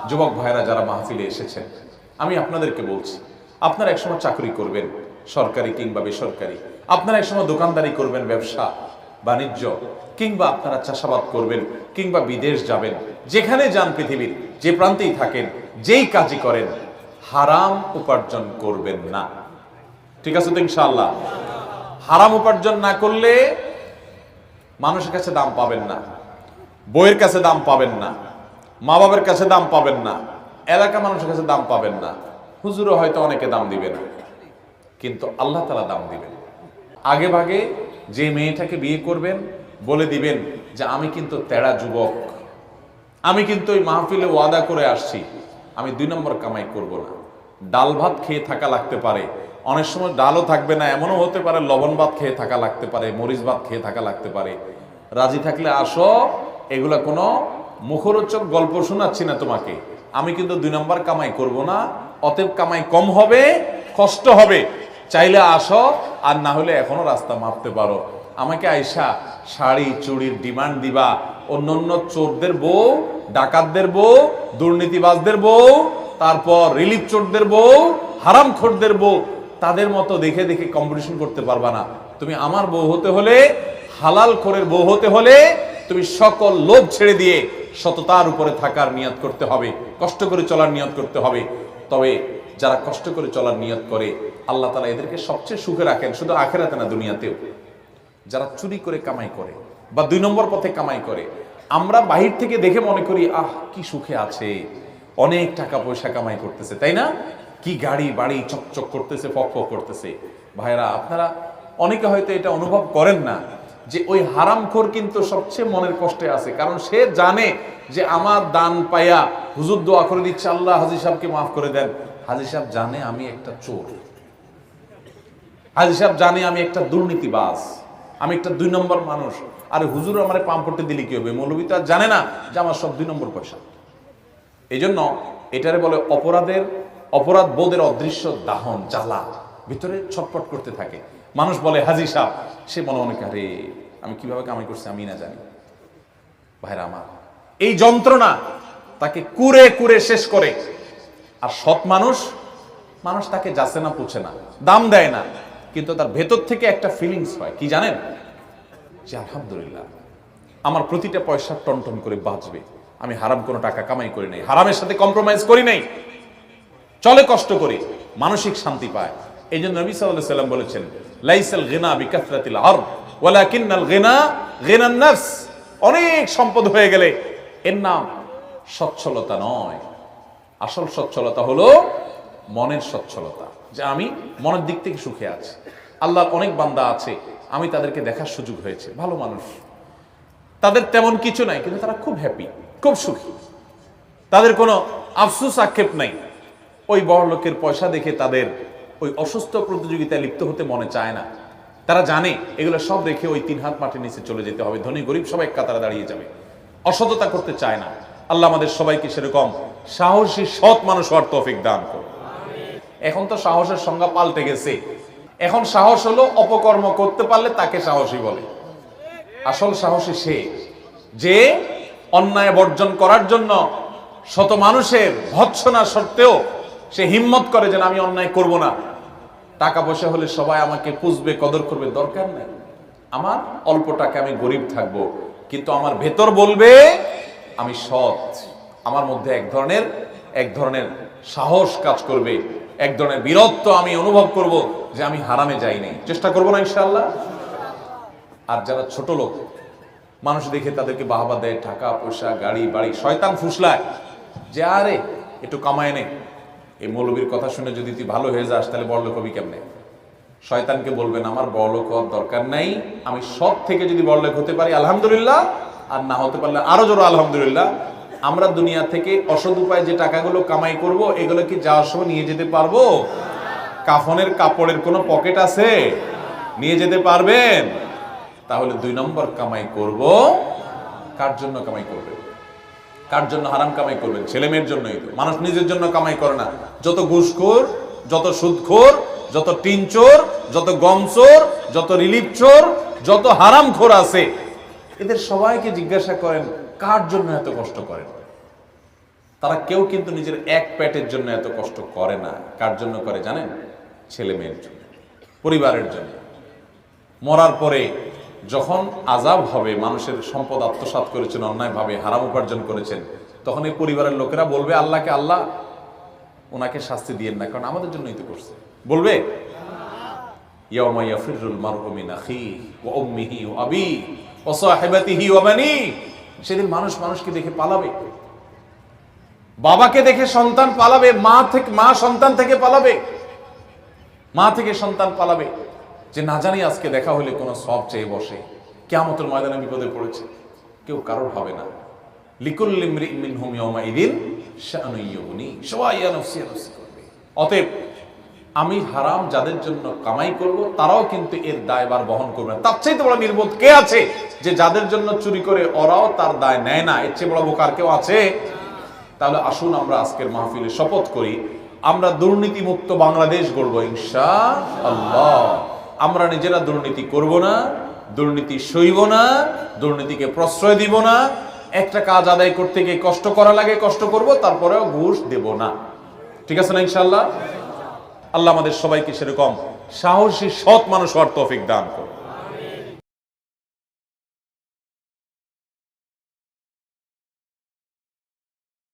যুবক ভাইরা যারা মাহফিলে এসেছেন, আমি আপনাদেরকে বলছি, আপনারা একসময় চাকরি করবেন, সরকারি কিংবা বেসরকারি। আপনারা একসময় দোকানদারি করবেন, ব্যবসা বাণিজ্য, কিংবা আপনারা চাষাবাদ করবেন, কিংবা বিদেশ যাবেন। যেখানে যান, পৃথিবীর যে প্রান্তেই থাকেন, যেই কাজই করেন, হারাম উপার্জন করবেন না। ঠিক আছে তো ইনশাআল্লাহ? হারাম উপার্জন না করলে মানুষের কাছে দাম পাবেন না, বইয়ের কাছে দাম পাবেন না, মা বাবার কাছে দাম পাবেন না, এলাকা মানুষের কাছে দাম পাবেন না, হুজুরও হয়তো অনেকে দাম দিবে না, কিন্তু আল্লাহ তাআলা দাম দিবেন। আগে ভাগে যে মেয়েটাকে বিয়ে করবেন বলে দিবেন যে আমি কিন্তু তেড়া যুবক, আমি কিন্তু ওই মাহফিলে ওয়াদা করে আসছি, আমি 2 নম্বর কামাই করব না। ডাল ভাত খেয়ে থাকা লাগতে পারে, অনেক সময় ডালও থাকবে না, এমনও হতে পারে লবণ ভাত খেয়ে থাকা লাগতে পারে, মরিচ ভাত খেয়ে থাকা লাগতে পারে। রাজি থাকলে আসো, এগুলা কোনো মুখরোচক গল্প শোনাচ্ছি না তোমাকে। আমি কিন্তু 2 নম্বর কামাই করব না, অতএব কামাই কম হবে, কষ্ট হবে। চাইলে আসো, আর না হলে এখনো রাস্তা মাপতে পারো। আমাকে আইসা শাড়ি চুড়ির ডিমান্ড দিবা, অন্য চোরদের বউ, ডাকাতদের বউ, দুর্নীতিবাজদের বউ, তারপর রিলিফ চোরদের বউ, হারামখোরদের বউ, তাদের মতো দেখে দেখে কম্পিটিশন করতে পারবা না। তুমি আমার বউ হতে হলে, হালাল খোরের বউ হতে হলে, তুমি সকল লোভ ছেড়ে দিয়ে সততার উপরে থাকার নিয়ত করতে হবে, কষ্ট করে চলার নিয়ত করতে হবে। তবে যারা কষ্ট করে চলার নিয়ত করে, আল্লাহ তাআলা এদেরকে সবচেয়ে সুখে রাখেন, শুধু আখিরাতে না, দুনিয়াতেও। যারা চুরি করে কামাই করে বা 2 নম্বর পথে কামাই করে, আমরা বাহির থেকে দেখে মনে করি আহ কি সুখে আছে, অনেক টাকা পয়সা কামাই করতেছে, তাই না? কি গাড়ি বাড়ি চকচক করতেছে, ফক ফক করতেছে। ভাইরা, আপনারা অনেকে হয়তো এটা অনুভব করেন না যে ওই হারামখোর কিন্তু সবচেয়ে মনের কষ্টে আছে, কারণ সে জানে যে আমার দান পাইয়া হুজুর দোয়া করে দিচ্ছে, আল্লাহ হাজী সাহেবকে মাফ করে দেন। হাজী সাহেব জানে আমি একটা চোর, হাজী সাহেব জানে আমি একটা দুর্নীতিবাজ, আমি একটা 2 নম্বর মানুষ। আর হুজুর আমার পাম্প করতে দিলে কি হবে? মৌলবী তো আর জানে না যে আমার সব 2 নম্বর পয়সা। এই জন্য এটারে বলে অপরাধ বোধের অদৃশ্য দাহন, জ্বালা ভিতরে ছটফট করতে থাকে। মানুষ বলে হাজী সাহেব, সে মনে মনে আরে আমি কিভাবে কামাই করছি আমি না জানি। ভাইরা আমার, এই যন্ত্রণা তাকে কুরে কুরে শেষ করে। আর সৎ মানুষ তাকে যাচ্ছে না, পুছে না, দাম দেয় না, কিন্তু তার ভেতর থেকে একটা ফিলিংস হয়, কি জানেন? যে আলহামদুলিল্লাহ আমার প্রতিটা পয়সা টনটন করে বাঁচবে, আমি হারাম কোনো টাকা কামাই করি নাই, হারামের সাথে কম্প্রোমাইজ করি নাই, চলে কষ্ট করি, মানসিক শান্তি পায়। এই জন্য নবী সাল্লাল্লাহু আলাইহি ওয়াসাল্লাম বলেছেন, লাইসাল গিনা বিকাসরাতিল আরদ ওয়ালাকিন্নাল গিনা গিনান নাফস। অনেক সম্পদ হয়ে গেলে এর নাম সচ্ছলতা নয়, আসল সচ্ছলতা হলো মনের সচ্ছলতা, যে আমি মনের দিক থেকে সুখে আছি। আল্লাহর অনেক বান্দা আছে, আমি তাদেরকে দেখার সুযোগ হয়েছে, ভালো মানুষ, তাদের তেমন কিছু নাই, কিন্তু তারা খুব হ্যাপি, খুব সুখী, তাদের কোনো আফসোস আক্ষেপ নাই। ওই বড় লোকের পয়সা দেখে তাদের ওই অসুস্থ প্রতিযোগিতায় লিপ্ত হতে মনে চায় না। তারা জানে এগুলো সব রেখে ওই 3 হাত মাটির নিচে চলে যেতে হবে, ধনী গরিব সবাই এক কাতারে দাঁড়িয়ে যাবে, অসততা করতে চায় না। আল্লাহ আমাদের সবাইকে সেরকম সাহসী সৎ মানুষ হওয়ার তৌফিক দান করুন। এখন তো সাহসের সংজ্ঞা পাল্টে গেছে, এখন সাহস হলো অপকর্ম করতে পারলে তাকে সাহসী বলে। আসল সাহসী সে যে অন্যায় বর্জন করার জন্য শত মানুষের ভৎসনা সত্ত্বেও সে হিম্মত করে যে আমি অন্যায় করব না। টাকা পয়সা হলে সবাই আমাকে পুষবে, কদর করবে, দরকার নেই, আমার অল্প টাকা, আমি গরিব থাকবো, কিন্তু আমার ভেতর বলবে আমি সৎ। আমার মধ্যে এক ধরনের সাহস কাজ করবে, এক ধরনের বীরত্ব আমি অনুভব করব যে আমি হারামে যাই নাই, চেষ্টা করবো না ইনশাআল্লাহ। আর যারা ছোট লোক, মানুষ দেখে তাদেরকে বাহবা দেয়, টাকা পয়সা গাড়ি বাড়ি, শয়তান ফুসলায় যে আরে একটু কামায় নে, এই মৌলবীর কথা শুনে যদি তুই ভালো হয়ে যাস তাহলে বড়লোক হবি কেমনে? শয়তানকে বলবেন আমার বড়লোক হওয়ার দরকার নাই, আমি সব থেকে যদি বড়লোক হতে পারি আলহামদুলিল্লাহ, আর না হতে পারলে আরো জোর আলহামদুলিল্লাহ। আমরা দুনিয়া থেকে অসৎ উপায়ে যে টাকাগুলো কামাই করব, এগুলো কি যাওয়ার সময় নিয়ে যেতে পারবো? কাফনের কাপড়ের কোনো পকেট আছে? নিয়ে যেতে পারবেন? তাহলে 2 নম্বর কামাই করব। কার জন্য কামাই করবেন? কার জন্য হারাম কামাই করবেন? ছেলে মেয়ের জন্যই তো। মানুষ নিজের জন্য কামাই করে না। যত ঘুষখোর, যত সুদখোর, যত টিন চোর, যত গম চোর, যত রিলিফ চোর, যত হারামখোর আছে, এদের সবাইকে জিজ্ঞাসা করেন কার জন্য এত কষ্ট করেন? তারা কেউ কিন্তু নিজের এক পেটের জন্য এত কষ্ট করে না। কার জন্য করে জানেন? ছেলে মেয়ের জন্য, পরিবারের জন্য। মরার পরে যখন আযাব হবে, মানুষের সম্পদ আত্মসাৎ করেছেন, অন্যায়ভাবে হারাম উপার্জন করেছেন, তখন এই পরিবারের লোকেরা বলবে আল্লাহকে, আল্লাহ ওনাকে শাস্তি দিয়েন না, কারণ আমাদের জন্যই তো করছে। বলবে ইয়াউমা ইয়াফিরুল মারউ মিন আখিহি ওয়া উম্মিহি ওয়া আবিহি ওয়া সাহিবাতিহি ওয়া বানিহি। সেদিন মানুষ মানুষকে দেখে পালাবে, বাবাকে দেখে সন্তান পালাবে, মা সন্তান থেকে পালাবে, মা থেকে সন্তান পালাবে, যে না জানি আজকে দেখা হলে কোনো সব চেয়ে বসে, কিয়ামতের ময়দানে বিপদে পড়েছে। কেউ কারোর হবে না। লিকুল্লি ইমরিইন মিনহুম ইয়াওমাইদিন শাআনুন ইউগনি, সবাই ইয়া নাফসি ইয়া নাফসি করবে। অতএব আমি হারাম যাদের জন্য কামাই করব, তারাও কিন্তু এর দায়ভার বহন করবে না। তার চাইতে বড় নির্বোধ কে আছে যে যাদের জন্য চুরি করে ওরাও তার দায় নেয় না? এর চেয়ে বড় বোকার কেউ আছে? তাহলে আসুন আমরা আজকের মাহফিলে শপথ করি, আমরা দুর্নীতি মুক্ত বাংলাদেশ গড়ব ইনশাআল্লাহ। আমরা নিজেরা দুর্নীতি করব না, দুর্নীতি সইব না, দুর্নীতিকে প্রশ্রয় দিব না। একটা কাজ আদায় করতে গিয়ে কষ্ট করা লাগে, কষ্ট করব, তারপরেও ঘুষ দেব না। ঠিক আছে না ইনশাআল্লাহ? আল্লাহ আমাদের সবাইকে সেরকম সাহসী সৎ মানুষ হওয়ার তৌফিক দান করুন।